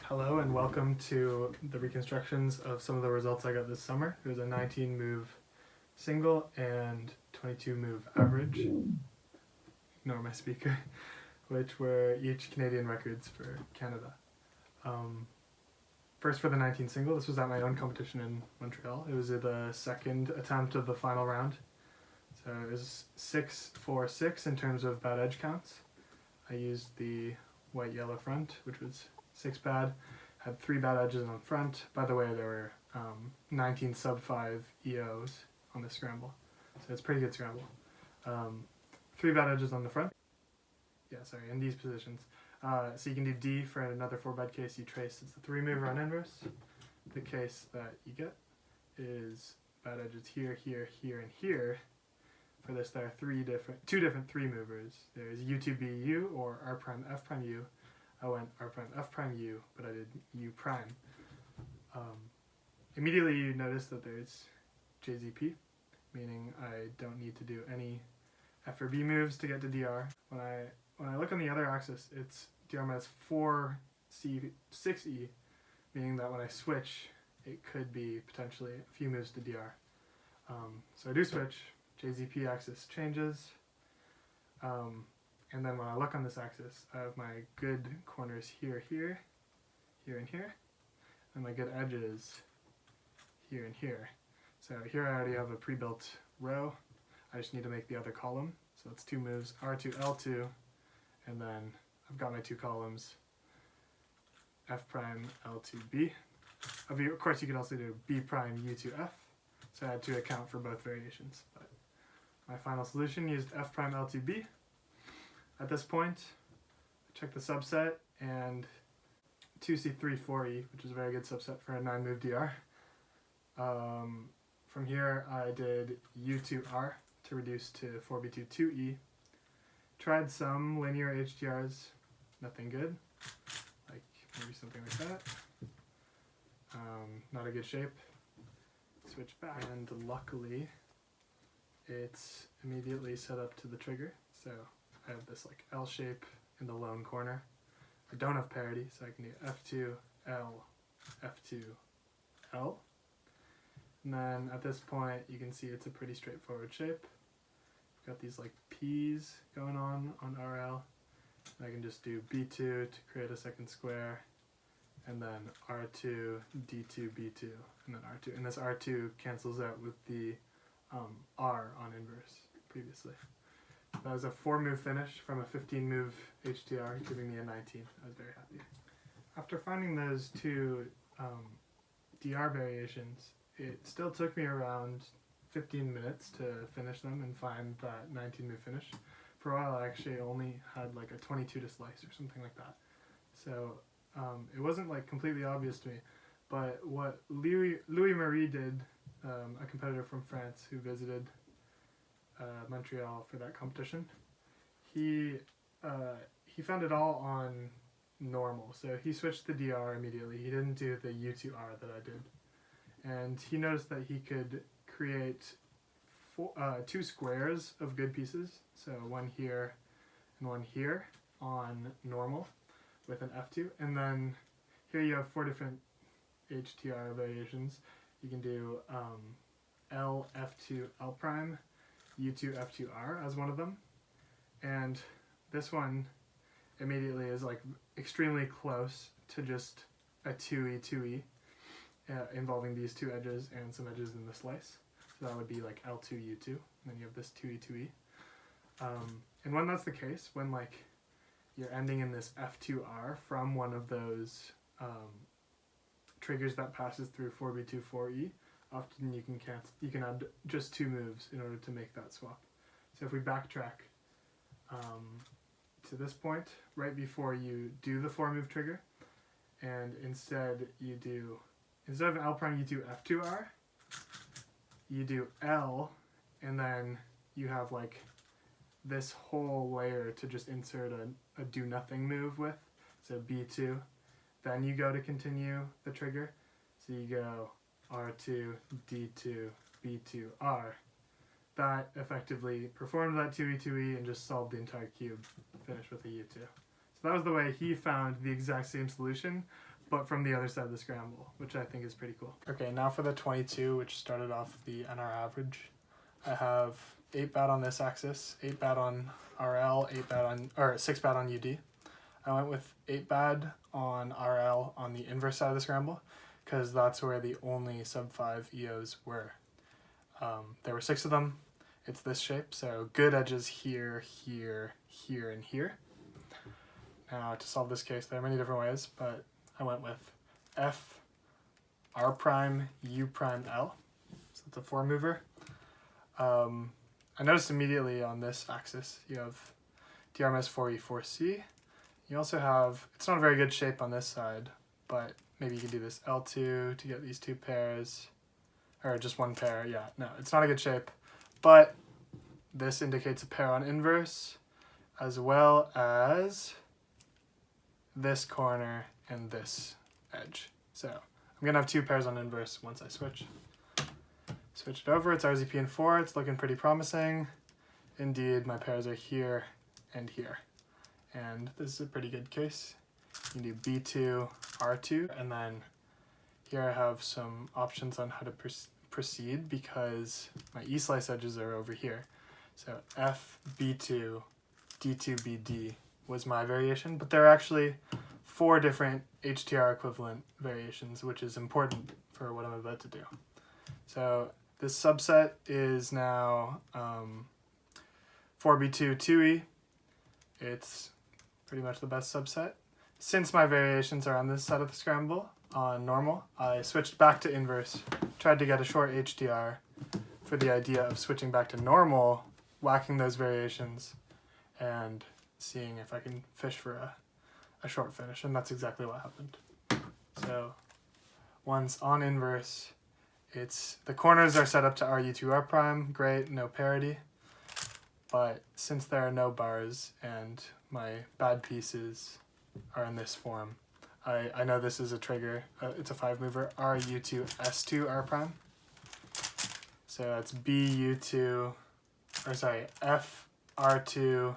Hello and welcome to the reconstructions of some of the results I got this summer. It was a 19 move single and 22 move average. Ignore my speaker. Which were each Canadian records for Canada. First for the 19 single, this was at my own competition in Montreal. It was the second attempt of the final round. So it was 6-4-6 in terms of bad edge counts. I used the white-yellow front, which was 6 bad, had 3 bad edges on front. By the way, there were 19 sub-5 EOs on the Scramble, so it's a pretty good Scramble. 3 bad edges on the front. Yeah, sorry, in these positions. So you can do D for another 4 bad case you trace. It's the 3 mover on inverse. The case that you get is bad edges here, here, here, and here. For this, there are two different 3 movers. There's U2BU or R prime F prime U. I went R prime F prime U, but I did U prime. Immediately you notice that there's JZP, meaning I don't need to do any F or B moves to get to DR. When I look on the other axis, it's DR minus 4C 6E, meaning that when I switch, it could be potentially a few moves to DR. So I do switch, JZP axis changes, and then when I look on this axis, I have my good corners here, here, here, and here, and my good edges here and here. So here I already have a pre-built row. I just need to make the other column. So it's 2 moves, R2, L2, and then I've got my 2 columns, F prime, L2, B. Of course, you could also do B prime, U2, F. So I had to account for both variations. But my final solution used F prime, L2, B. At this point, I checked the subset and 2C3, 4E, which is a very good subset for a 9-move DR. From here, I did U2R to reduce to 4B2, 2E. Tried some linear HDRs, nothing good, like maybe something like that. Not a good shape. Switch back, and luckily it's immediately set up to the trigger. So I have this like L shape in the lone corner. I don't have parity, so I can do F2, L, F2, L. And then at this point, you can see it's a pretty straightforward shape. Got these like P's going on RL. I can just do B2 to create a second square, and then R2, D2, B2, and then R2. And this R2 cancels out with the R on inverse previously. That was a 4-move finish from a 15-move HDR, giving me a 19. I was very happy. After finding those 2 DR variations, it still took me around 15 minutes to finish them and find that 19-move finish. For a while, I actually only had like a 22 to slice or something like that. So it wasn't like completely obvious to me. But what Louis Marie did, a competitor from France who visited Montreal for that competition, he found it all on normal. So he switched the DR immediately. He didn't do the U2R that I did. And he noticed that he could create 2 squares of good pieces, so one here and one here on normal with an F2, and then here you have 4 different HTR variations. You can do L, F2, L prime, U2, F2R as one of them, and this one immediately is like extremely close to just a 2E, 2E, involving these 2 edges and some edges in the slice. So that would be like L2, U2, and then you have this 2E, 2E. And when that's the case, when like you're ending in this F2R from one of those triggers that passes through 4B2, 4E, often you can add just 2 moves in order to make that swap. So if we backtrack to this point, right before you do the 4-move trigger, and instead of L prime U2 F2R, you do L, and then you have like this whole layer to just insert a do nothing move with. So B2, then you go to continue the trigger. So you go R2, D2, B2, R. That effectively performed that 2E2E and just solved the entire cube, finished with a U2. So that was the way he found the exact same solution, but from the other side of the scramble, which I think is pretty cool. Okay, now for the 22, which started off the NR average. I have 8 bat on this axis, 8 bat on RL, 6 bat on UD. I went with 8 bat on RL on the inverse side of the scramble, because that's where the only sub 5 EOs were. There were 6 of them. It's this shape, so good edges here, here, here, and here. Now to solve this case, there are many different ways, but I went with F, R prime, U prime, L. So it's a 4 mover. I noticed immediately on this axis, you have DRMS 4E, 4C. You also have, it's not a very good shape on this side, but maybe you can do this L2 to get these 2 pairs, or just 1 pair. Yeah, no, it's not a good shape, but this indicates a pair on inverse, as well as this corner and this edge. So I'm gonna have 2 pairs on inverse once I switch. Switch it over, it's RZP in 4, it's looking pretty promising. Indeed, my pairs are here and here. And this is a pretty good case. You can do B2, R2, and then here I have some options on how to proceed because my E-slice edges are over here. So F, B2, D2, BD was my variation, but there are actually 4 different HTR equivalent variations, which is important for what I'm about to do. So this subset is now 4B2, 2E. It's pretty much the best subset. Since my variations are on this side of the scramble, on normal, I switched back to inverse, tried to get a short HDR for the idea of switching back to normal, whacking those variations, and seeing if I can fish for a short finish, and that's exactly what happened. So once on inverse, the corners are set up to RU2 R prime, great, no parity, but since there are no bars and my bad pieces are in this form, I know this is a trigger, it's a 5 mover, RU2 S2 R prime, so that's BU2, or sorry, F R2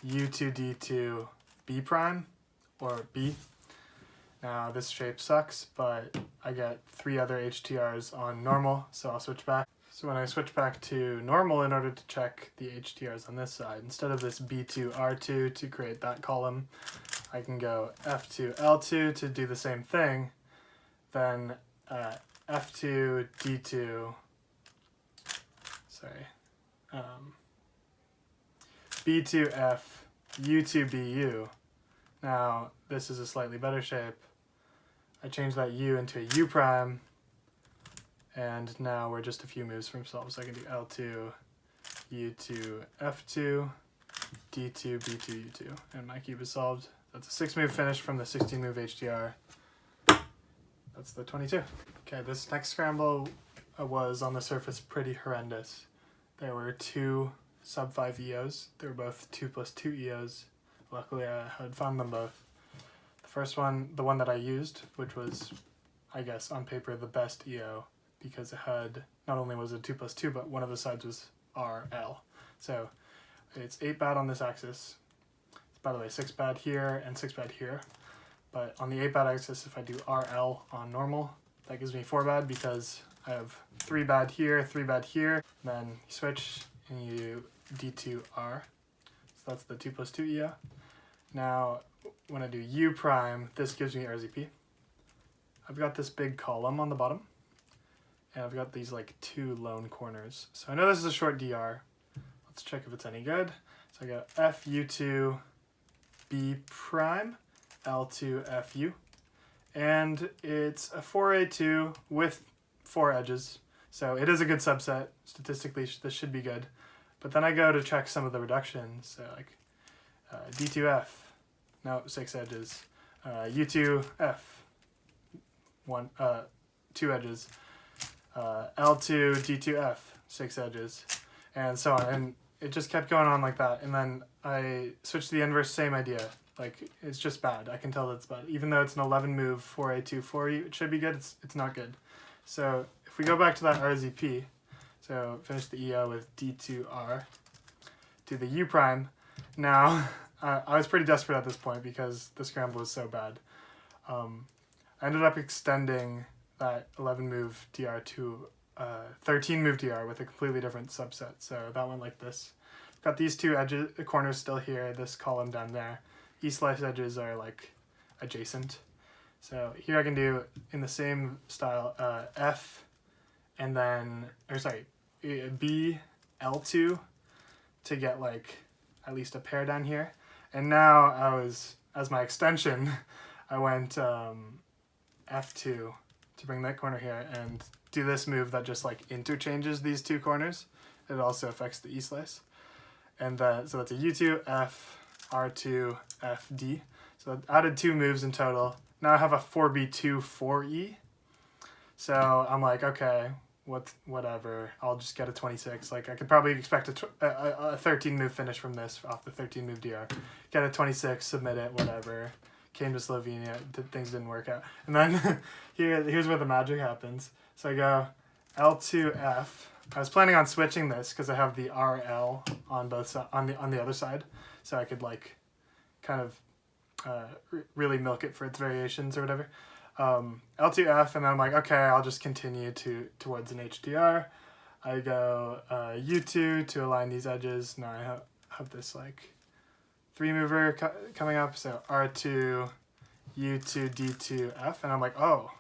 U2 D2 B prime, or B. Now this shape sucks, but I get 3 other HTRs on normal, so I'll switch back. So when I switch back to normal in order to check the HTRs on this side, instead of this B2 R2 to create that column, I can go F2 L2 to do the same thing, then F2 D2, sorry, B2 F U2 BU. Now this is a slightly better shape. I changed that U into a U prime, and now we're just a few moves from solve. So I can do L2, U2, F2, D2, B2, U2, and my cube is solved. That's a 6 move finish from the 16 move HDR. That's the 22. Okay, this next scramble was on the surface pretty horrendous. There were 2 sub 5 EOs. They were both 2+2 EOs. Luckily I had found them both. The first one, the one that I used, which was, I guess, on paper the best EO, because it had, not only was it 2+2, but one of the sides was RL. So it's 8 bat on this axis. By the way, 6 bat here and 6 bat here. But on the 8 bat axis, if I do RL on normal, that gives me 4 bat because I have 3 bat here, 3 bat here. Then you switch and you do D2R. So that's the 2+2 EO. Now, when I do U prime, this gives me RZP. I've got this big column on the bottom, and I've got these like 2 lone corners. So I know this is a short DR. Let's check if it's any good. So I got F U2 B prime, L2 FU, and it's a 4A2 with 4 edges. So it is a good subset. Statistically, this should be good. But then I go to check some of the reductions, so like D2F, no, 6 edges, U2F, 2 edges, L2 D2F, 6 edges, and so on. And it just kept going on like that. And then I switched to the inverse, same idea. Like, it's just bad. I can tell that it's bad. Even though it's an 11 move 4A2 4E, it should be good. It's not good. So if we go back to that RZP, so finish the EO with D2R, do the U prime. Now, I was pretty desperate at this point because the scramble was so bad. I ended up extending that 11 move DR to 13 move DR with a completely different subset. So that went like this. Got these two corners still here, this column down there. E-slice edges are like adjacent. So here I can do in the same style F and then, B, L2 to get like at least a pair down here. And now as my extension, I went F2 to bring that corner here and do this move that just like interchanges these two corners. It also affects the E-slice. And so that's a U2, F, R2, F, D. So I added 2 moves in total. Now I have a 4B2, 4E. So I'm like, okay, whatever. I'll just get a 26. Like I could probably expect a 13 move finish from this off the 13 move DR. Get a 26, submit it, whatever. Came to Slovenia, things didn't work out. And then here's where the magic happens. So I go L2F. I was planning on switching this because I have the RL on both on the other side, so I could like kind of really milk it for its variations or whatever. L2F, and then I'm like, okay, I'll just continue towards an HDR. I go U2 to align these edges. Now I have this like 3 mover coming up, so R2, U2, D2, F, and I'm like, oh.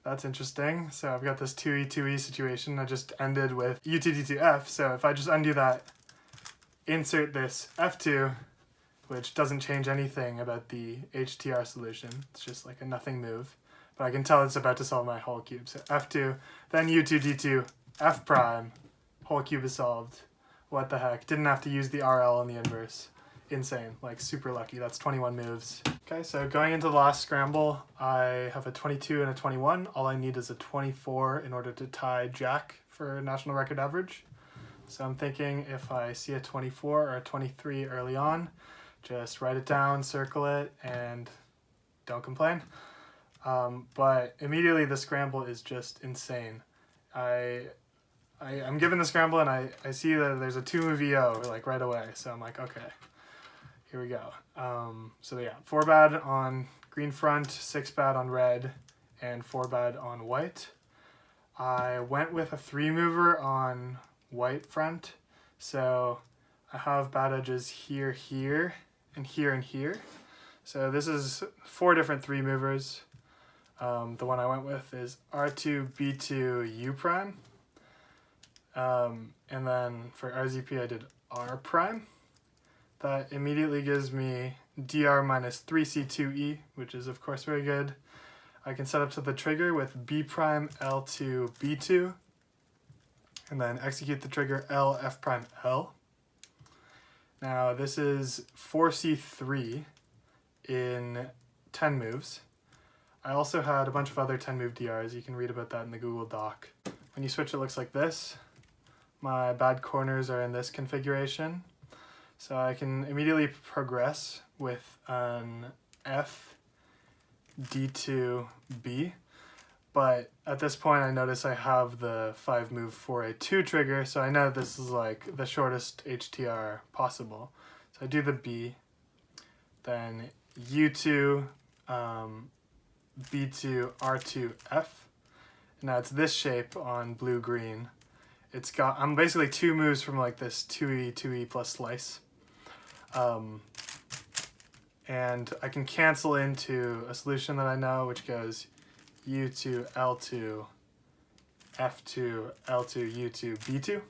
That's interesting. So I've got this 2E, 2E situation. I just ended with U2D2F. So if I just undo that, insert this F2, which doesn't change anything about the HTR solution. It's just like a nothing move. But I can tell it's about to solve my whole cube. So F2, then U2D2, F prime. Whole cube is solved. What the heck? Didn't have to use the RL on the inverse. Insane. Like super lucky. That's 21 moves. Okay, so going into the last scramble, I have a 22 and a 21. All I need is a 24 in order to tie Jack for national record average. So I'm thinking if I see a 24 or a 23 early on, just write it down, circle it, and don't complain. But immediately the scramble is just insane. I'm given the scramble and I see that there's a 2 move EO like right away. So I'm like, okay. Here we go. So yeah, 4 bad on green front, 6 bad on red, and 4 bad on white. I went with a 3 mover on white front. So I have bad edges here, here, and here, and here. So this is 4 different 3 movers. The one I went with is R2, B2, U prime. And then for RZP I did R prime. That immediately gives me DR minus 3C2E, which is of course very good. I can set up to the trigger with B prime L2 B2, and then execute the trigger L F prime L. Now this is 4C3 in 10 moves. I also had a bunch of other 10 move DRs. You can read about that in the Google Doc. When you switch, it looks like this. My bad corners are in this configuration. So I can immediately progress with an F, D2, B. But at this point I notice I have the 5 move for a 2 trigger, so I know this is like the shortest HTR possible. So I do the B, then U2, B2, R2, F. Now it's this shape on blue-green. I'm basically 2 moves from like this 2E, 2E plus slice. And I can cancel into a solution that I know, which goes U2, L2, F2, L2, U2, B2.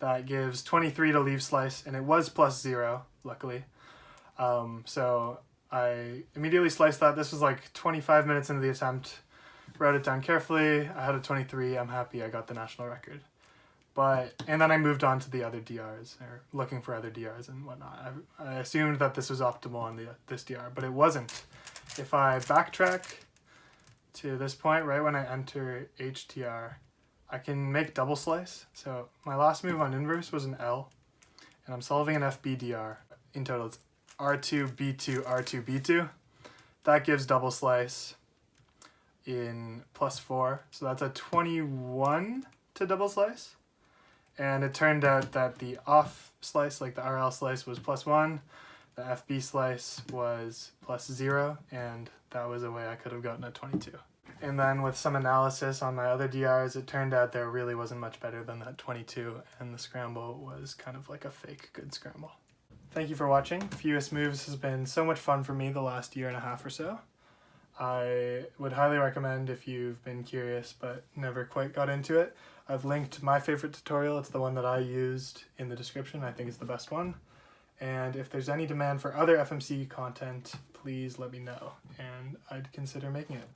That gives 23 to leave slice, and it was plus 0, luckily. So I immediately sliced that. This was like 25 minutes into the attempt. Wrote it down carefully. I had a 23. I'm happy I got the national record. And then I moved on to the other DRs, or looking for other DRs and whatnot. I assumed that this was optimal on this DR, but it wasn't. If I backtrack to this point, right when I enter HTR, I can make double slice. So my last move on inverse was an L, and I'm solving an FB DR. In total, it's R2, B2, R2, B2. That gives double slice in plus 4. So that's a 21 to double slice. And it turned out that the off slice, like the RL slice, was plus 1. The FB slice was +0, and that was a way I could have gotten a 22. And then with some analysis on my other DRs, it turned out there really wasn't much better than that 22, and the Scramble was kind of like a fake good Scramble. Thank you for watching. Fewest Moves has been so much fun for me the last year and a half or so. I would highly recommend if you've been curious but never quite got into it. I've linked my favorite tutorial. It's the one that I used in the description. I think it's the best one. And if there's any demand for other FMC content, please let me know, and I'd consider making it.